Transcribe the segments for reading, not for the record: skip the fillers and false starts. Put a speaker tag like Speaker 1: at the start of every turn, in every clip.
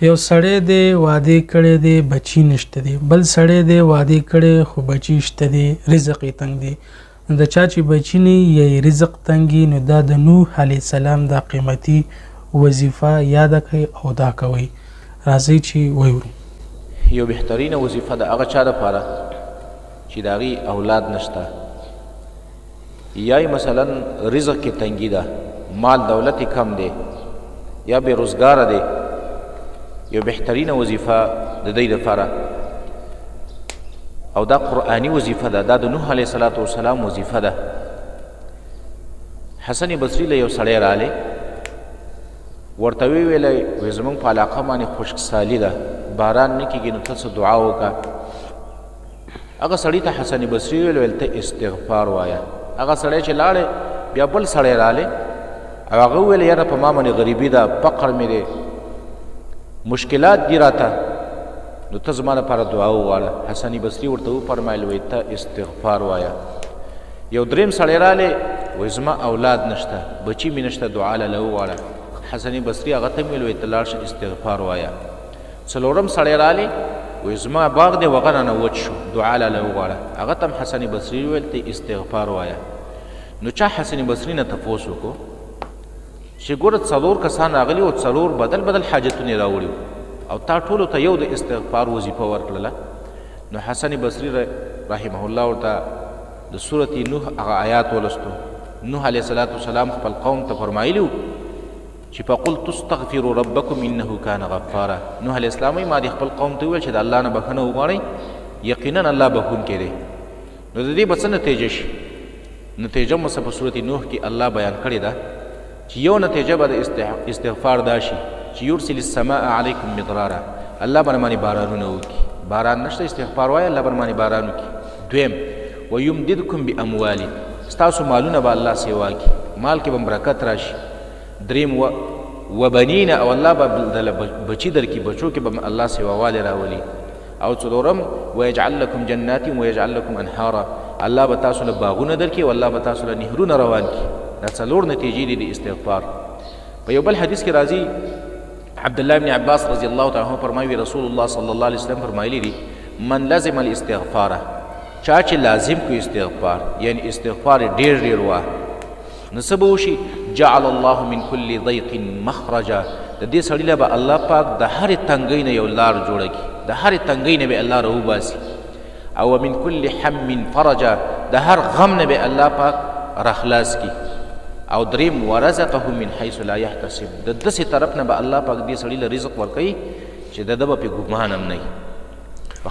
Speaker 1: یو سړی دی واده کړی دی بچی نشته دی، بل سړی دی واده کړی خو بچی شته دی، رزق یې تنګ دی. د چا چې بچی نه یا رزق تنګي نو دا د نوح علیه السلام دا قیمتي وظیفه یاد کړئ او دا کوئ. راځئ چې ویورو.
Speaker 2: یو بهترینه وظیفه د هغه چا دپاره چې د هغې اولاد نشته یا مثلا رزق کې تنګي ده، مال دولت کم دی یا بې روزګاره دی، یو بهترینه وظیفه د دوی دپاره او دا قرآني وظیفه ده، دا د نوح علیه السلام وظیفه ده. حسن بصري له یو سړی رالی، ورته ویې ویلی وایي زموږ په علاقه باندې خشکسالي ده، باران نه کېږي، نو ته څه دعا وکړه. هغه سړي ته حسن بصري ویل ته استغفار وایه. هغه سړی چې لاړی بیا بل سړی رالی او هغه وویل یاره په ما باندې غریبي ده، فقر مې دی، مشکلات دي راته، نو ته زما لپاره دعا وغواړه. حسن بصري ورته وفرمایل وایي ته استغفار وایه. یو دریم سړی رالی وایي زما اولاد نشته، بچي مې نشته، دعا له وغواړه. حسن بصري هغه ته ویل وایي ته لاړ شه استغفار وایه. څلورم سړی رالی وایي زما باغ دی هغه رانه وچ شو، دعا له وغواړه. هغه ته هم حسن بصري ویل ته استغفار وایه. نو چا حسن بصري نه تپوس وکړو چې ګوره څلور کسان راغلي او څلور بدل بدل حاجتونه یې راوړي او تا ټولو ته یو د استغفار وظیفه ورکړله. نو حسن بصري رحمه الله ورته د سورت نوح هغه آیات ولستو. نوح علیه السلام خپل قوم ته فرمایلي وو چې فقلت استغفروا ربکم انه کان غفارا. نوح علیه السلام ما د خپل قوم ته وویل چې د الله نه بخښنه وغواړئ، یقینا الله بخښونکی دی. نو د دې به څه نتیجه شي؟ نتیجه مو په سورت نوح کې الله بیان کړې ده چې یو نتیجه به د استغفار دا شي چې یرسل السماء علیکم مدرارا، الله به باندې بارانونه وکړي. باران نشته، استغفار وایه الله به باندې باران وکړي. دویم ویمددکم باموال، ستاسو مالونه به الله سیوا کړي، مال کې به برکت راشي. دریم وبنین، او الله به بچي درکړي، بچو کې به الله سیواوالی راولي. او څلورم ویجعل لکم جنات ویجعل لکم انهارا، الله به تاسو له باغونه درکړي او الله به تاسو له نهرونه روان کړي. دا څلور نتیجې دي د استغفار. په یو بل حدیث کې راځي عبدالله بن عباس رضی الله تعالی عنه فرمایي رسول الله صلی الله علیه وسلم فرمایلی دي من لزم الاستغفار، چا چې لازم کو استغفار یعنی استغفار ډیر ډیر واه، نو څه به وشي؟ جعل الله من كل ضيق مخرجا، د دې سړي له به الله پاک د هرې تنګۍ نه یو لار جوړه کړي، د هرې تنګۍ نه به الله راوباسي. او من كل هم فرجا، د هر غم نه به الله پاک راخلاص کړي. او دریم ورزقه من حيث لا يحتسب، د داسې طرف نه به الله پاک دې سړي له رزق ورکوي چې د ده به پې ګمان هم نه وي.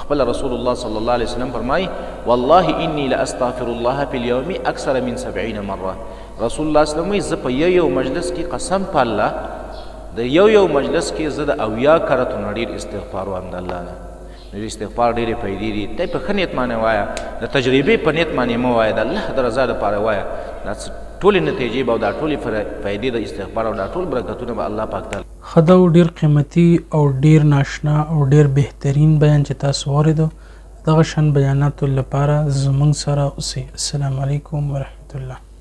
Speaker 2: خپل رسول الله صلی الله علیه وسلم فرمایي والله انی لاستغفر الله فی اليوم اکثر من 70 مره. رسول الله صلی الله علیه وسلم وایي زه په یو مجلس کې قسم په الله د یو مجلس کې زه د 80 کرتو نه ډېر استغفار وایم د الله نه. نو استغفار ډېرې فایدې دي. ته په ښه نیت باندې وایه، د تجربې په نیت باندې مه وایه، د الله د رضا دپاره وایه. دا ټولې نتیجې به او دا ټولې فایدې د استغفار او دا ټول برکتونه به الله پاک تعالی
Speaker 1: ښه ده. ډېر قیمتي او ډېر ناشنا او ډېر بهترین بیان چې تاسو واورېدو. دغه شان بیاناتو لپاره زموږ سره اوسئ. السلام علیکم ورحمة الله.